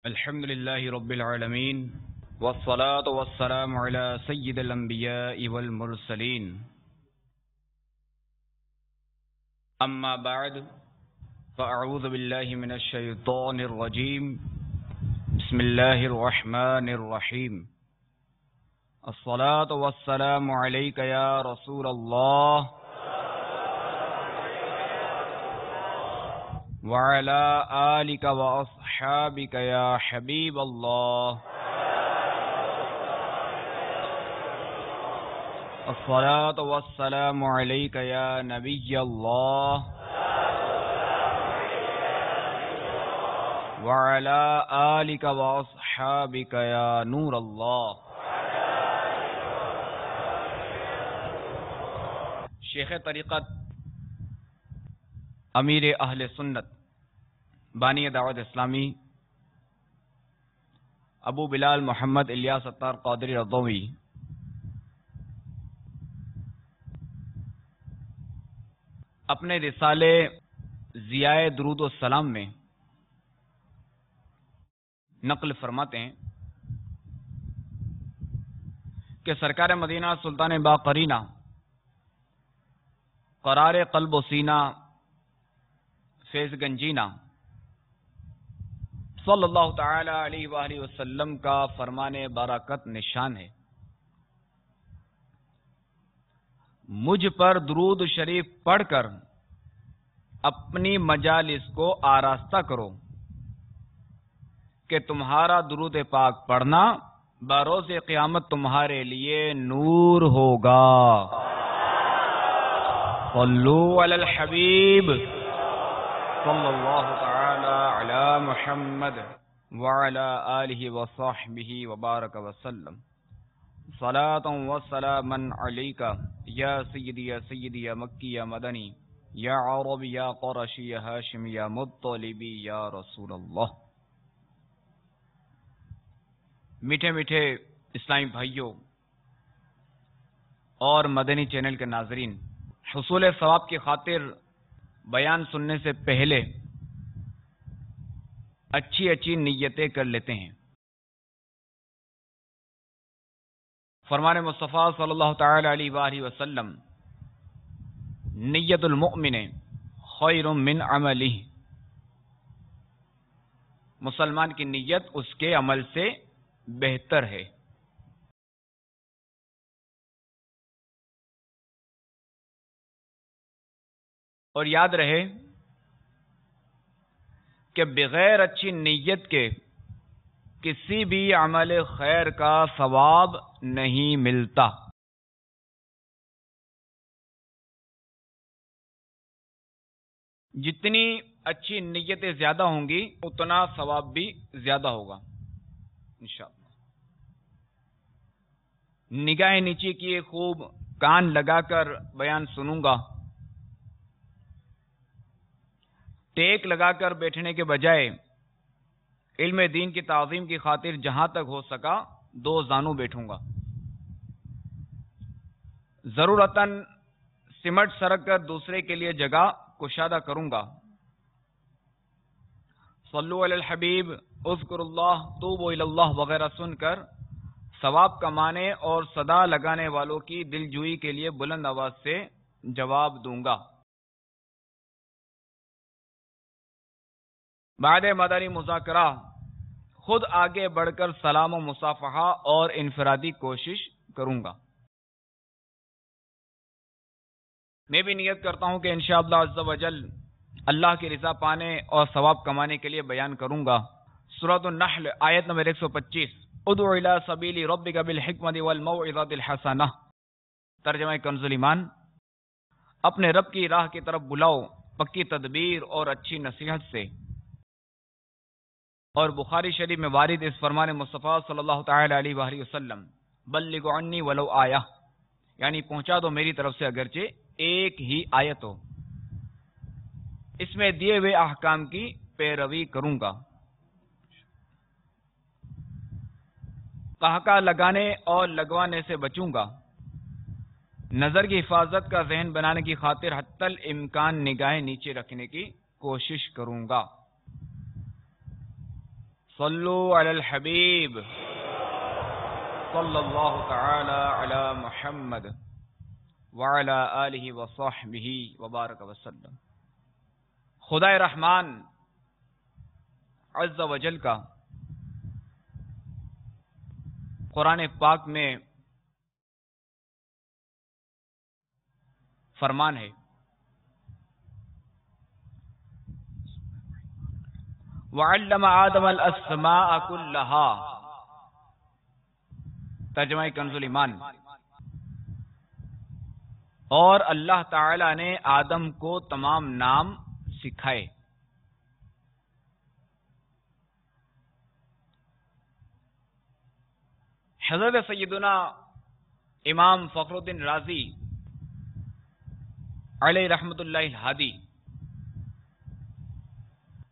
الحمد لله رب العالمين والصلاة والسلام على سيد الأنبياء والمرسلين أما بعد فأعوذ بالله من الشيطان الرجيم بسم الله الرحمن الرحيم الصلاة والسلام عليك يا رسول الله وعلى آلك وأصحابك يا حبيب الله الصلاة والسلام عليك يا نبي الله وعلى آلك وأصحابك يا نور الله. شیخ طریقت امیر اہل سنت بانی دعوت اسلامی ابو بلال محمد الیاس ستار قادری رضوی اپنے رسالے ضیاء درود السلام میں نقل فرماتے ہیں کہ سرکار مدینہ سلطان باقرینہ قرار قلب و سینہ فیض گنجینہ صلی اللہ تعالی علیہ وآلہ وسلم کا فرمان برکت نشان ہے، مجھ پر درود شریف پڑھ کر اپنی مجالس کو آراستہ کرو کہ تمہارا درود پاک پڑھنا بروز قیامت تمہارے لیے نور ہوگا. صلو علی الحبیب صلی اللہ تعالی علی محمد وعلی آلہ وصحبہ وبارک وسلم. صلاۃ و سلاما علیک یا سیدی یا سیدی یا مکی یا مدنی یا عربی یا قرشی یا ہاشمی یا مطلبی یا رسول اللہ. میٹھے میٹھے اسلامی بھائیوں اور مدنی چینل کے ناظرین، حصول ثواب کی خاطر بیان سننے سے پہلے اچھی اچھی نیتیں کر لیتے ہیں. فرمان مصطفیٰ صلی اللہ تعالی علیہ وآلہ وسلم، نیت المؤمن خیر من عملہ، مسلمان کی نیت اس کے عمل سے بہتر ہے. اور یاد رہے کہ بغیر اچھی نیت کے کسی بھی عمل خیر کا ثواب نہیں ملتا. جتنی اچھی نیتیں زیادہ ہوں گی اتنا ثواب بھی زیادہ ہوگا انشاءاللہ. نگاہ نیچی کی خوب کان لگا کر بیان سنوں گا، ٹیک لگا کر بیٹھنے کے بجائے علم دین کی تعظیم کی خاطر جہاں تک ہو سکا دو زانوں بیٹھوں گا. ضرورتاً سمٹ سرک کر دوسرے کے لیے جگہ کشادہ کروں گا. صلو علی الحبیب اذکر اللہ توبوا الی اللہ وغیرہ سن کر ثواب کمانے اور صدا لگانے والوں کی دلجوئی کے لیے بلند آواز سے جواب دوں گا. بعد مدنی مذاکرہ خود آگے بڑھ کر سلام و مصافحہ اور انفرادی کوشش کروں گا. میں بھی نیت کرتا ہوں کہ انشاءاللہ عز و جل اللہ کی رضا پانے اور ثواب کمانے کے لیے بیان کروں گا. سورۃ النحل آیت نمبر 125، ادع الی سبیل ربک بالحکمۃ والموعظۃ الحسنہ. ترجمہ کنز ایمان، اپنے رب کی راہ کی طرف بلاؤ پکی تدبیر اور اچھی نصیحت سے. اور بخاری شریف میں وارد اس فرمان مصطفیٰ صلی اللہ تعالی علیہ وآلہ وسلم، بلغ عنی ولو آیہ، یعنی پہنچا دو میری طرف سے اگرچہ ایک ہی آیت ہو. اس میں دیے ہوئے احکام کی پیروی کروں گا. قہقہ لگانے اور لگوانے سے بچوں گا. نظر کی حفاظت کا ذہن بنانے کی خاطر حتی الامکان نگاہیں نیچے رکھنے کی کوشش کروں گا. صلو علی الحبیب صلی اللہ تعالی علی محمد وعلی آلہ وصحبہ وبارک وسلم۔ خدا رحمان عز و جل کا قرآن پاک میں فرمان ہے، وَعَلَّمَ آدَمَ الْأَسْمَاءَ كُلَّهَا، ترجمہ کنز الایمان۔ اور اللہ تعالی نے آدم کو تمام نام سکھائے۔ حضرت سیدنا امام فخر الدین رازی علیہ رحمت اللہ الہادی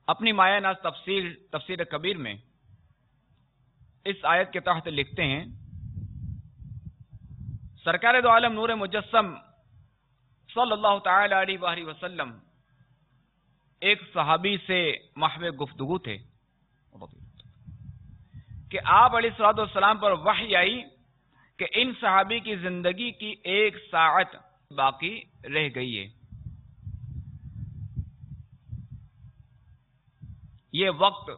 اپنی مایہ ناز تفسیر کبیر میں اس آیت کے تحت لکھتے ہیں، سرکار دو عالم نور مجسم صلی اللہ تعالی علیہ وآلہ وسلم ایک صحابی سے محو گفتگو تھے کہ آپ علیہ الصلوۃ والسلام پر وحی آئی کہ ان صحابی کی زندگی کی 1 ساعت باقی رہ گئی ہے۔ یہ وقت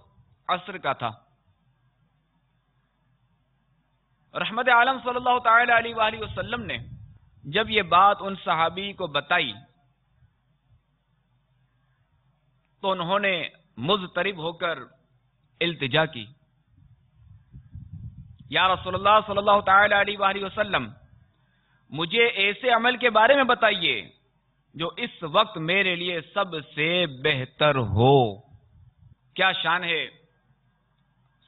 عصر کا تھا۔ رحمت عالم صلی اللہ تعالی علیہ وآلہ وسلم نے جب یہ بات ان صحابی کو بتائی تو انہوں نے مضطرب ہو کر التجا کی، یا رسول اللہ صلی اللہ تعالی علیہ وآلہ وسلم، مجھے ایسے عمل کے بارے میں بتائیے جو اس وقت میرے لیے سب سے بہتر ہو۔ کیا شان ہے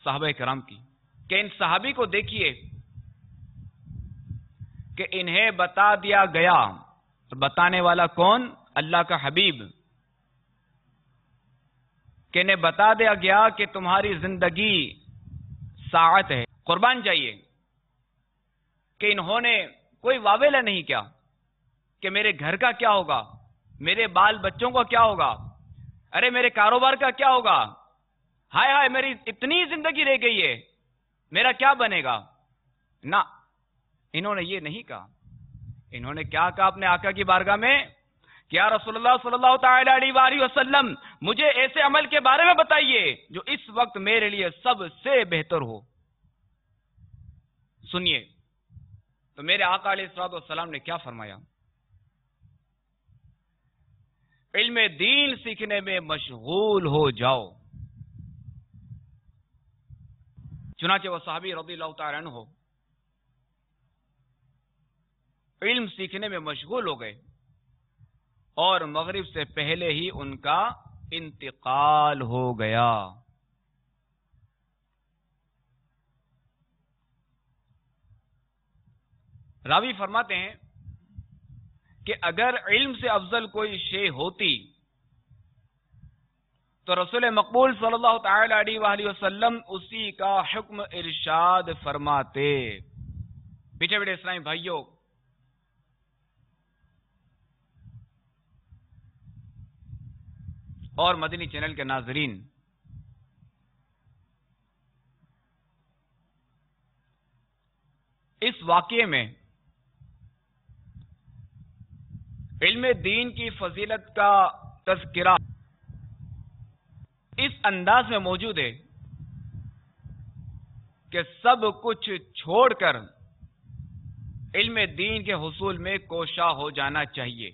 صحابہ کرام کی کہ ان صحابی کو دیکھیے کہ انہیں بتا دیا گیا، بتانے والا کون؟ اللہ کا حبیب، کہ انہیں بتا دیا گیا کہ تمہاری زندگی ساعت ہے، قربان جائیے، کہ انہوں نے کوئی واویلا نہیں کیا کہ میرے گھر کا کیا ہوگا، میرے بال بچوں کا کیا ہوگا، ارے میرے کاروبار کا کیا ہوگا، ہائے ہائے میری اتنی زندگی رہ گئی ہے، میرا کیا بنے گا؟ نہ، انہوں نے یہ نہیں کہا۔ انہوں نے کیا کہا اپنے آقا کی بارگاہ میں کہ یا رسول اللہ صلی اللہ تعالی علیہ وآلہ وسلم، مجھے ایسے عمل کے بارے میں بتائیے جو اس وقت میرے لیے سب سے بہتر ہو۔ سنیے تو میرے آقا علیہ الصلوۃ والسلام نے کیا فرمایا؟ علم دین سیکھنے میں مشغول ہو جاؤ۔ چنانچہ وہ صحابی رضی اللہ تعالی عنہ علم سیکھنے میں مشغول ہو گئے اور مغرب سے پہلے ہی ان کا انتقال ہو گیا۔ راوی فرماتے ہیں کہ اگر علم سے افضل کوئی شے ہوتی تو رسول مقبول صلی اللہ تعالی علیہ وآلہ وسلم اسی کا حکم ارشاد فرماتے۔ بیٹھے بیٹھے اسلامی بھائیوں، اور مدنی چینل کے ناظرین، اس واقعے میں علم دین کی فضیلت کا تذکرہ اس انداز میں موجود ہے کہ سب کچھ چھوڑ کر علم دین کے حصول میں کوشاں ہو جانا چاہیے۔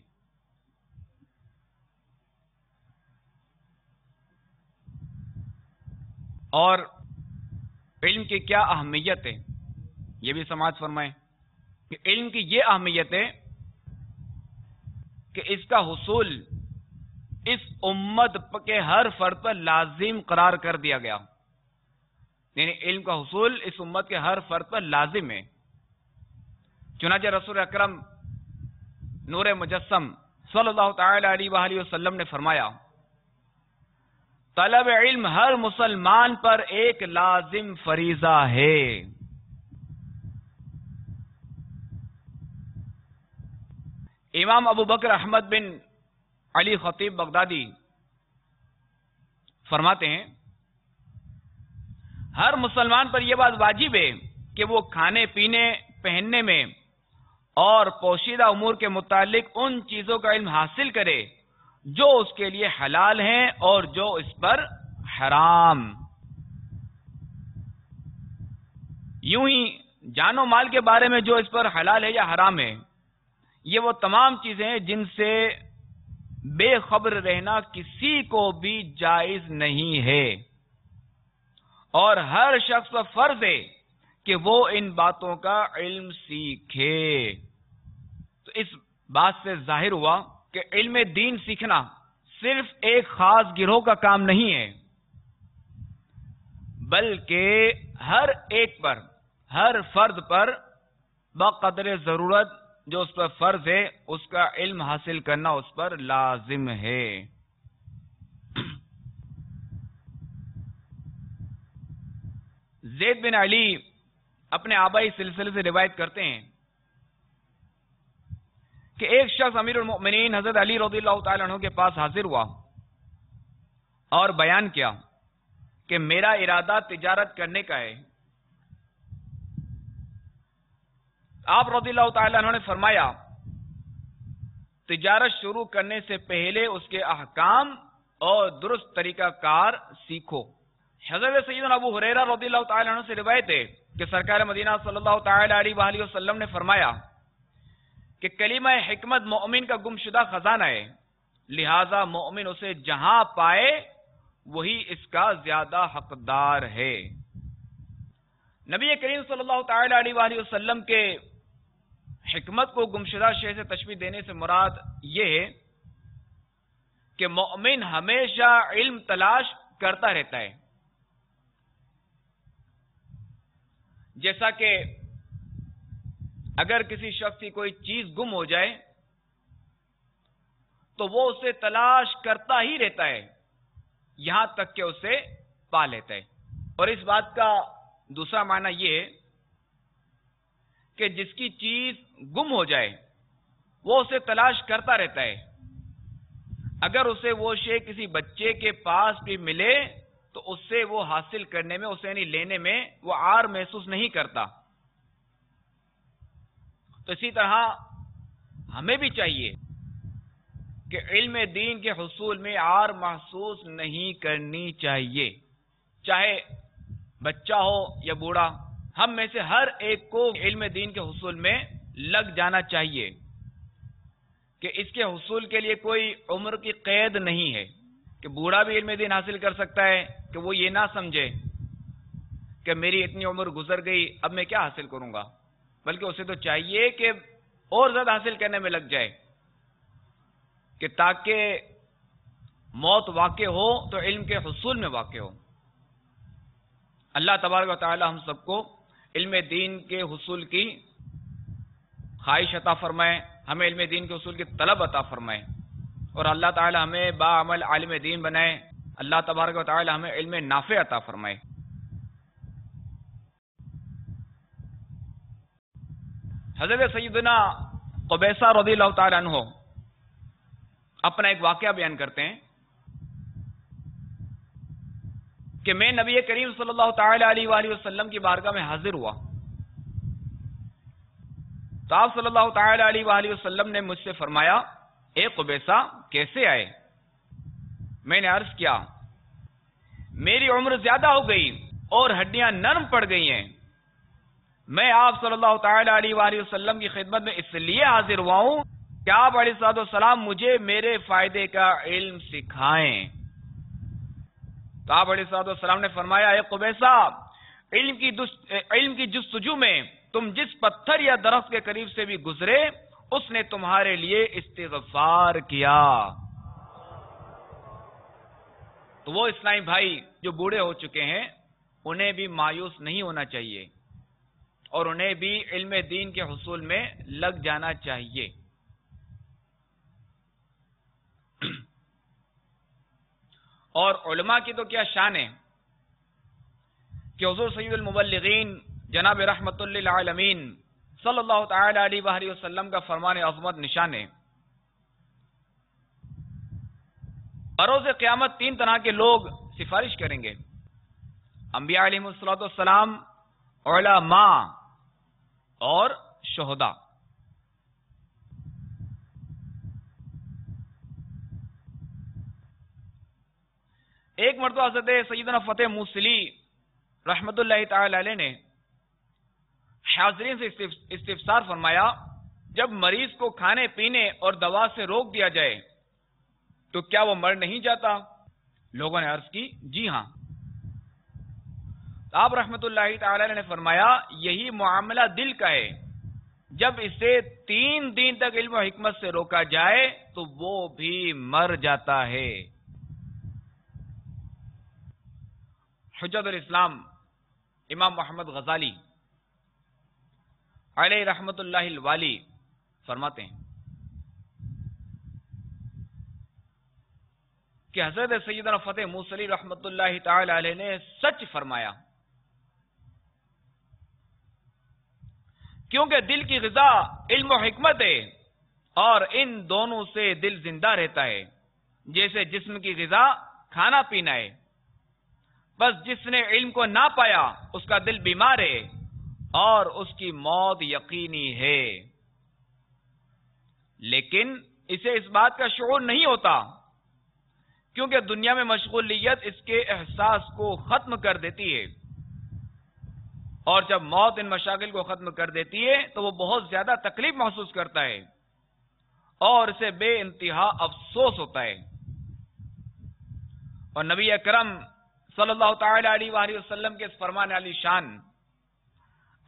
اور علم کی کیا اہمیت ہے یہ بھی سماعت فرمائیں کہ علم کی یہ اہمیت ہے کہ اس کا حصول اس امت کے ہر فرد پر لازم قرار کر دیا گیا، یعنی علم کا حصول اس امت کے ہر فرد پر لازم ہے۔ چنانچہ رسول اکرم نور مجسم صلی اللہ تعالی علیہ وآلہ وسلم نے فرمایا، طلب علم ہر مسلمان پر ایک لازم فریضہ ہے۔ امام ابو بکر احمد بن علی خطیب بغدادی فرماتے ہیں ہر مسلمان پر یہ بات واجب ہے کہ وہ کھانے پینے پہننے میں اور پوشیدہ امور کے متعلق ان چیزوں کا علم حاصل کرے جو اس کے لیے حلال ہیں اور جو اس پر حرام. یوں ہی جان و مال کے بارے میں جو اس پر حلال ہے یا حرام ہے، یہ وہ تمام چیزیں ہیں جن سے بے خبر رہنا کسی کو بھی جائز نہیں ہے، اور ہر شخص پر فرض ہے کہ وہ ان باتوں کا علم سیکھے. تو اس بات سے ظاہر ہوا کہ علم دین سیکھنا صرف ایک خاص گروہ کا کام نہیں ہے، بلکہ ہر ایک پر، ہر فرد پر بقدر ضرورت جو اس پر فرض ہے اس کا علم حاصل کرنا اس پر لازم ہے. زید بن علی اپنے آبائی سلسلے سے روایت کرتے ہیں کہ ایک شخص امیر المؤمنین حضرت علی رضی اللہ تعالی عنہ کے پاس حاضر ہوا اور بیان کیا کہ میرا ارادہ تجارت کرنے کا ہے. آپ رضی اللہ تعالی عنہ نے فرمایا تجارت شروع کرنے سے پہلے اس کے احکام اور درست طریقہ کار سیکھو. حضرت سیدنا ابو ہریرہ رضی اللہ تعالی عنہ سے روایت ہے کہ سرکار مدینہ صلی اللہ تعالی علیہ وآلہ وسلم نے فرمایا کہ کلمہ حکمت مومن کا گمشدہ خزانہ ہے، لہذا مومن اسے جہاں پائے وہی اس کا زیادہ حقدار ہے. نبی کریم صلی اللہ تعالی علیہ وآلہ وسلم کے حکمت کو گمشدہ شے سے تشبیہ دینے سے مراد یہ ہے کہ مومن ہمیشہ علم تلاش کرتا رہتا ہے. جیسا کہ اگر کسی شخص کی کوئی چیز گم ہو جائے تو وہ اسے تلاش کرتا ہی رہتا ہے یہاں تک کہ اسے پا لیتا ہے. اور اس بات کا دوسرا معنی یہ ہے کہ جس کی چیز گم ہو جائے وہ اسے تلاش کرتا رہتا ہے. اگر اسے وہ شے کسی بچے کے پاس بھی ملے تو اس سے وہ حاصل کرنے میں، اسے نہیں لینے میں وہ عار محسوس نہیں کرتا. تو اسی طرح ہمیں بھی چاہیے کہ علم دین کے حصول میں عار محسوس نہیں کرنی چاہیے، چاہے بچہ ہو یا بوڑھا. ہم میں سے ہر ایک کو علم دین کے حصول میں لگ جانا چاہیے کہ اس کے حصول کے لیے کوئی عمر کی قید نہیں ہے کہ بوڑھا بھی علم دین حاصل کر سکتا ہے، کہ وہ یہ نہ سمجھے کہ میری اتنی عمر گزر گئی اب میں کیا حاصل کروں گا، بلکہ اسے تو چاہیے کہ اور زیادہ حاصل کرنے میں لگ جائے کہ تاکہ موت واقع ہو تو علم کے حصول میں واقع ہو. اللہ تبارک و تعالی ہم سب کو علم دین کے حصول کی خواہش عطا فرمائے، ہمیں علم دین کے حصول کی طلب عطا فرمائے، اور اللہ تعالی ہمیں باعمل عالم دین بنائے. اللہ تبارک و تعالی ہمیں علم نافع عطا فرمائے. حضرت سیدنا قبیصہ رضی اللہ تعالی عنہ اپنا ایک واقعہ بیان کرتے ہیں کہ میں نبی کریم صلی اللہ تعالی علیہ وآلہ وسلم کی بارگاہ میں حاضر ہوا تو آپ صلی اللہ تعالی علیہ وآلہ وسلم نے مجھ سے فرمایا اے قبیصہ کیسے آئے؟ میں نے عرض کیا میری عمر زیادہ ہو گئی اور ہڈیاں نرم پڑ گئی ہیں، میں آپ صلی اللہ تعالی علیہ وآلہ وسلم کی خدمت میں اس لیے حاضر ہوا ہوں کہ آپ علیہ الصلوۃ والسلام مجھے میرے فائدے کا علم سکھائیں. تو آپ علیہ الصلوۃ والسلام نے فرمایا اے قبیصہ علم کی جستجو میں تم جس پتھر یا درخت کے قریب سے بھی گزرے اس نے تمہارے لیے استغفار کیا. تو وہ اسلامی بھائی جو بوڑھے ہو چکے ہیں انہیں بھی مایوس نہیں ہونا چاہیے اور انہیں بھی علم دین کے حصول میں لگ جانا چاہیے. اور علماء کی تو کیا شان ہے کہ حضور سید المبلغین جناب رحمت للعالمین صلی اللہ تعالی علیہ وآلہ وسلم کا فرمان عظمت نشان ہے. بروز قیامت تین طرح کے لوگ سفارش کریں گے. انبیاء علیہ الصلوۃ والسلام، علماء اور شہداء۔ ایک مرتبہ حضرت سیدنا فتح موصلی رحمت اللہ تعالی علیہ نے حاضرین سے استفسار فرمایا، جب مریض کو کھانے پینے اور دوا سے روک دیا جائے تو کیا وہ مر نہیں جاتا؟ لوگوں نے عرض کی، جی ہاں۔ آپ رحمت اللہ تعالی علیہ نے فرمایا، یہی معاملہ دل کا ہے، جب اسے 3 دن تک علم و حکمت سے روکا جائے تو وہ بھی مر جاتا ہے۔ حجت الاسلام امام محمد غزالی علیہ رحمت اللہ الوالی فرماتے ہیں کہ حضرت سیدنا فتح موصلی رحمت اللہ تعالی علیہ نے سچ فرمایا، کیونکہ دل کی غذا علم و حکمت ہے اور ان دونوں سے دل زندہ رہتا ہے، جیسے جسم کی غذا کھانا پینا ہے۔ بس جس نے علم کو نہ پایا اس کا دل بیمار ہے اور اس کی موت یقینی ہے، لیکن اسے اس بات کا شعور نہیں ہوتا، کیونکہ دنیا میں مشغولیت اس کے احساس کو ختم کر دیتی ہے، اور جب موت ان مشاغل کو ختم کر دیتی ہے تو وہ بہت زیادہ تکلیف محسوس کرتا ہے اور اسے بے انتہا افسوس ہوتا ہے۔ اور نبی اکرم صلی اللہ تعالی علیہ وآلہ وسلم کے اس فرمان علی شان،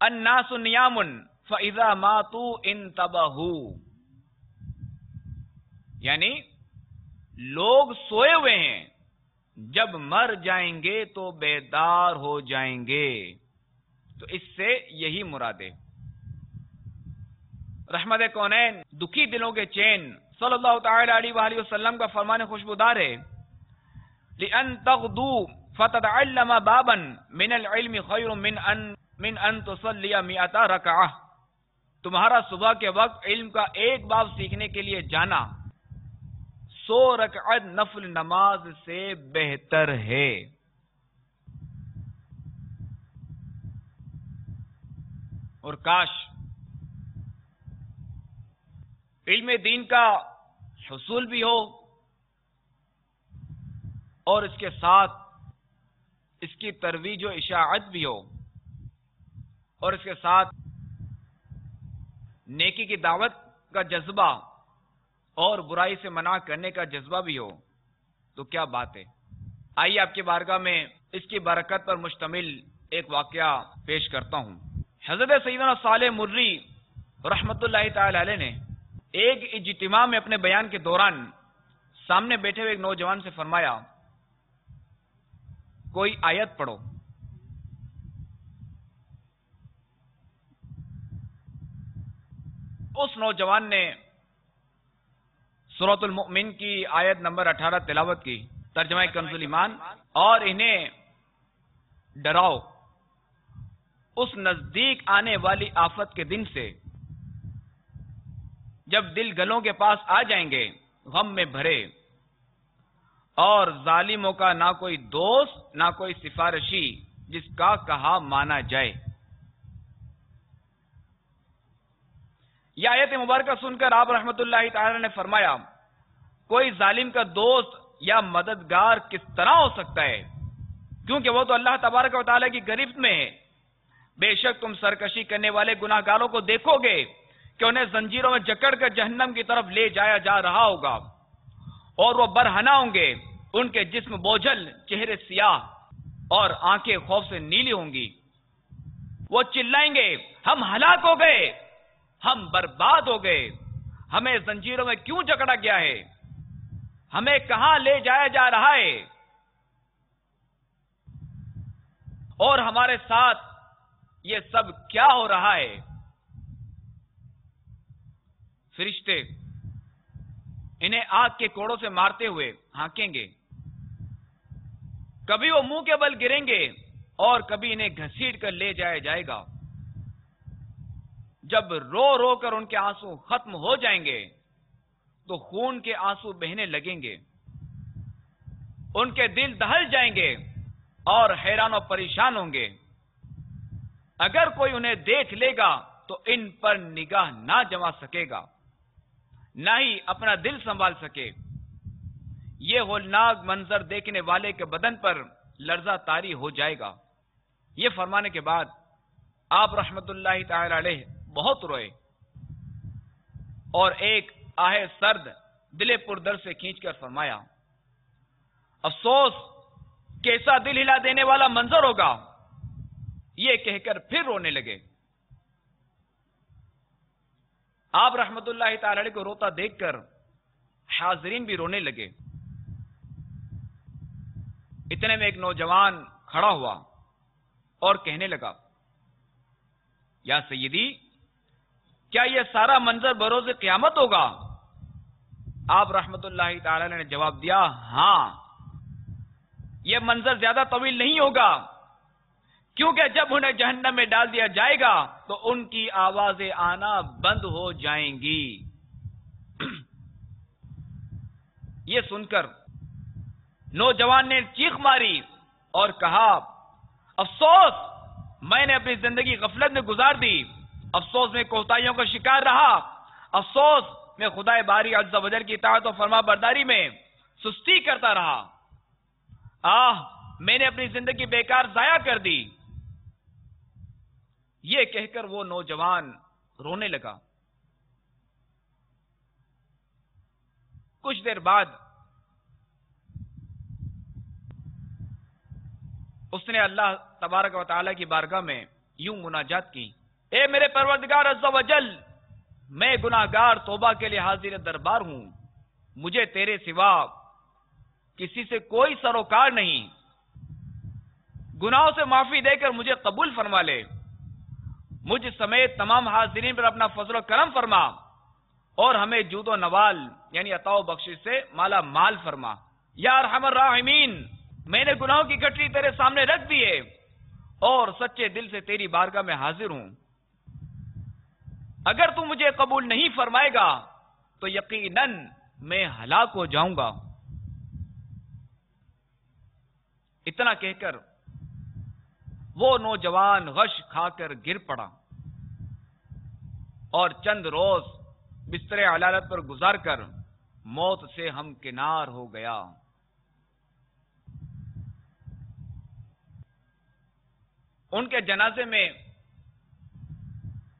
الناس نیام فاذا ماتوا انتبہوا، یعنی لوگ سوئے ہوئے ہیں، جب مر جائیں گے تو بیدار ہو جائیں گے۔ تو اس سے یہی مراد ہے۔ رحمت کونین، دکھی دلوں کے چین، صلی اللہ تعالی علیہ وآلہ وسلم کا فرمان خوشبودار ہے، لِأَن تَغْدُوا فَتَتَعَلَّمَ بَابًا مِنَ الْعِلْمِ خَيْرٌ مِنْ أَن تُصَلِّيَ مِئَةَ رَكَعَةٍ، تمہارا صبح کے وقت علم کا ایک باب سیکھنے کے لیے جانا 100 رکعت نفل نماز سے بہتر ہے۔ اور کاش علم دین کا حصول بھی ہو اور اس کے ساتھ اس کی ترویج و اشاعت بھی ہو، اور اس کے ساتھ نیکی کی دعوت کا جذبہ اور برائی سے منع کرنے کا جذبہ بھی ہو، تو کیا بات ہے۔ آئیے آپ کی بارگاہ میں اس کی برکت پر مشتمل ایک واقعہ پیش کرتا ہوں۔ حضرت سیدنا صالح مرری رحمت اللہ تعالی علیہ نے ایک اجتماع میں اپنے بیان کے دوران سامنے بیٹھے ہوئے ایک نوجوان سے فرمایا، کوئی آیت پڑھو۔ اس نوجوان نے سورۃ المؤمن کی آیت نمبر 18 تلاوت کی، ترجمہ کنز الایمان، اور انہیں ڈراؤ اس نزدیک آنے والی آفت کے دن سے جب دل گلوں کے پاس آ جائیں گے غم میں بھرے، اور ظالموں کا نہ کوئی دوست نہ کوئی سفارشی جس کا کہا مانا جائے۔ یہ آیت مبارکہ سن کر آپ رحمت اللہ تعالی نے فرمایا، کوئی ظالم کا دوست یا مددگار کس طرح ہو سکتا ہے، کیونکہ وہ تو اللہ تبارک و تعالی کی گرفت میں ہے۔ بے شک تم سرکشی کرنے والے گناہگاروں کو دیکھو گے کہ انہیں زنجیروں میں جکڑ کر جہنم کی طرف لے جایا جا رہا ہوگا، اور وہ برہنہ ہوں گے، ان کے جسم بوجھل، چہرے سیاہ اور آنکھیں خوف سے نیلی ہوں گی۔ وہ چلائیں گے، ہم ہلاک ہو گئے، ہم برباد ہو گئے، ہمیں زنجیروں میں کیوں جکڑا گیا ہے، ہمیں کہاں لے جایا جا رہا ہے، اور ہمارے ساتھ یہ سب کیا ہو رہا ہے۔ فرشتے انہیں آگ کے کوڑوں سے مارتے ہوئے ہانکیں گے، کبھی وہ منہ کے بل گریں گے اور کبھی انہیں گھسیٹ کر لے جایا جائے گا۔ جب رو رو کر ان کے آنسو ختم ہو جائیں گے تو خون کے آنسو بہنے لگیں گے، ان کے دل دہل جائیں گے اور حیران و پریشان ہوں گے. اگر کوئی انہیں دیکھ لے گا تو ان پر نگاہ نہ جما سکے گا، نہ ہی اپنا دل سنبھال سکے. یہ ہولناک منظر دیکھنے والے کے بدن پر لرزہ طاری ہو جائے گا. یہ فرمانے کے بعد آپ رحمت اللہ تعالی علیہ بہت روئے اور ایک آہ سرد دل پر درد سے کھینچ کر فرمایا، افسوس کیسا دل ہلا دینے والا منظر ہوگا. یہ کہہ کر پھر رونے لگے. آپ رحمت اللہ تعالی علیہ کو روتا دیکھ کر حاضرین بھی رونے لگے. اتنے میں ایک نوجوان کھڑا ہوا اور کہنے لگا، یا سیدی، کیا یہ سارا منظر بروز قیامت ہوگا؟ آپ رحمت اللہ تعالی نے جواب دیا، ہاں، یہ منظر زیادہ طویل نہیں ہوگا، کیونکہ جب انہیں جہنم میں ڈال دیا جائے گا تو ان کی آوازیں آنا بند ہو جائیں گی. یہ سن کر نوجوان نے چیخ ماری اور کہا، افسوس، میں نے اپنی زندگی غفلت میں گزار دی، افسوس میں کوتاہیوں کا شکار رہا، افسوس میں خدا باری عز و جل کی اطاعت و فرما برداری میں سستی کرتا رہا. میں نے اپنی زندگی بیکار ضائع کر دی. یہ کہہ کر وہ نوجوان رونے لگا. کچھ دیر بعد اس نے اللہ تبارک و تعالی کی بارگاہ میں یوں مناجات کی، اے میرے پروردگار عز و جل، میں گناہگار توبہ کے لیے حاضر دربار ہوں. مجھے تیرے سوا کسی سے کوئی سروکار نہیں. گناہوں سے معافی دے کر مجھے قبول فرما لے. مجھ سمیت تمام حاضرین پر اپنا فضل و کرم فرما اور ہمیں جود و نوال یعنی عطا و بخشش سے مالا مال فرما. یا ارحم الراحمین، میں نے گناہوں کی گٹری تیرے سامنے رکھ دیے اور سچے دل سے تیری بارگاہ میں حاضر ہوں. اگر تو مجھے قبول نہیں فرمائے گا تو یقیناً میں ہلاک ہو جاؤں گا. اتنا کہہ کر وہ نوجوان غش کھا کر گر پڑا اور چند روز بستر علالت پر گزار کر موت سے ہمکنار ہو گیا. ان کے جنازے میں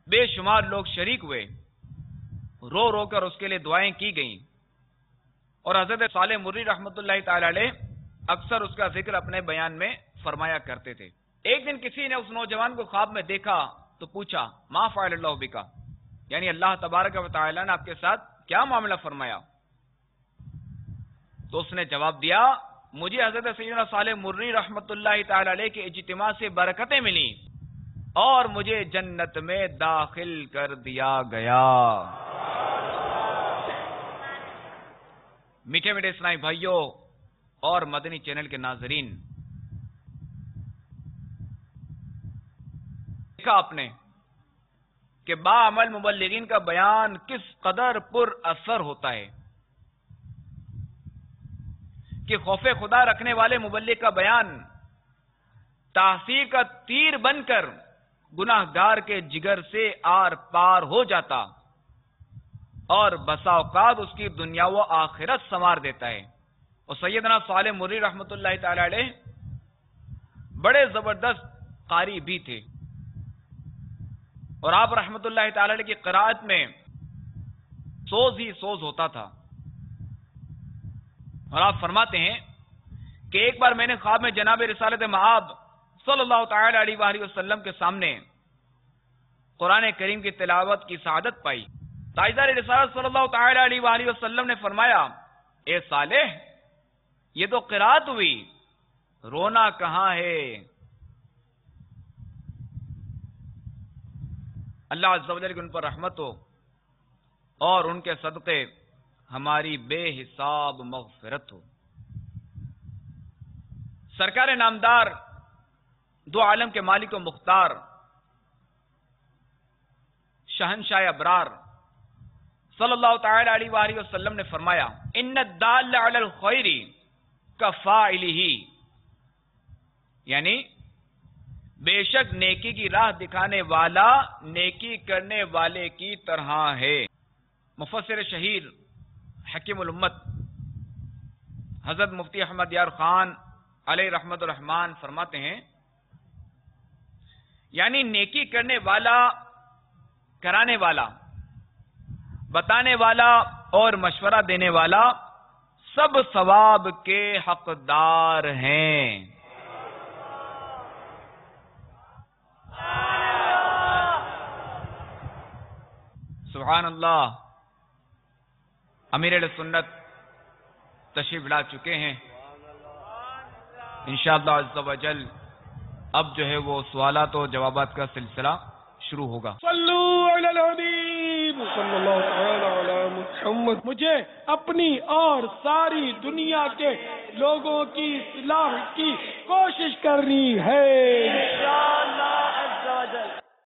بے شمار لوگ شریک ہوئے. رو رو کر اس کے لیے دعائیں کی گئیں اور حضرت صالح مری رحمت اللہ تعالی علیہ اکثر اس کا ذکر اپنے بیان میں فرمایا کرتے تھے. ایک دن کسی نے اس نوجوان کو خواب میں دیکھا تو پوچھا، ما فعل اللہ بکا، یعنی اللہ تبارک و تعالی نے آپ کے ساتھ کیا معاملہ فرمایا؟ تو اس نے جواب دیا، مجھے حضرت سیدنا صالح مری رحمت اللہ تعالی علیہ کے اجتماع سے برکتیں ملی اور مجھے جنت میں داخل کر دیا گیا. میٹھے میٹھے اسلامی بھائیوں اور مدنی چینل کے ناظرین، دیکھا آپ نے کہ باعمل مبلغین کا بیان کس قدر پر اثر ہوتا ہے، کہ خوف خدا رکھنے والے مبلغ کا بیان تحصیل کا تیر بن کر گناہ گار کے جگر سے آر پار ہو جاتا اور بسا اوقات اس کی دنیا و آخرت سنوار دیتا ہے. اور سیدنا صالح مری رحمت اللہ تعالی علیہ بڑے زبردست قاری بھی تھے اور آپ رحمت اللہ تعالی علیہ کی قرائت میں سوز ہی سوز ہوتا تھا. اور آپ فرماتے ہیں کہ ایک بار میں نے خواب میں جناب رسالت مآب صلی اللہ تعالی علیہ وآلہ وسلم کے سامنے قرآن کریم کی تلاوت کی سعادت پائی. تاجدار رسالت صلی اللہ تعالی علیہ وآلہ وسلم نے فرمایا، اے صالح، یہ تو قرات ہوئی، رونا کہاں ہے؟ اللہ عز و جل کی ان پر رحمت ہو اور ان کے صدقے ہماری بے حساب مغفرت ہو. سرکار نامدار دو عالم کے مالک و مختار شہنشاہ ابرار صلی اللہ تعالی علیہ وآلہ وسلم نے فرمایا، ان الدال علی الخیر کفاعلہ، یعنی بے شک نیکی کی راہ دکھانے والا نیکی کرنے والے کی طرح ہے۔ مفسر شہیر حکیم الامت حضرت مفتی احمد یار خان علیہ رحمت الرحمان فرماتے ہیں، یعنی نیکی کرنے والا، کرانے والا، بتانے والا اور مشورہ دینے والا سب ثواب کے حقدار ہیں۔ سبحان اللہ۔ امیر اہل سنت تشریف لا چکے ہیں، انشاءاللہ عز و جل اب جو ہے وہ سوالات و جوابات کا سلسلہ شروع ہوگا۔ صلو علی الحبیب صلی اللہ تعالی علی محمد۔ مجھے اپنی اور ساری دنیا کے لوگوں کی اصلاح کی کوشش کرنی ہے۔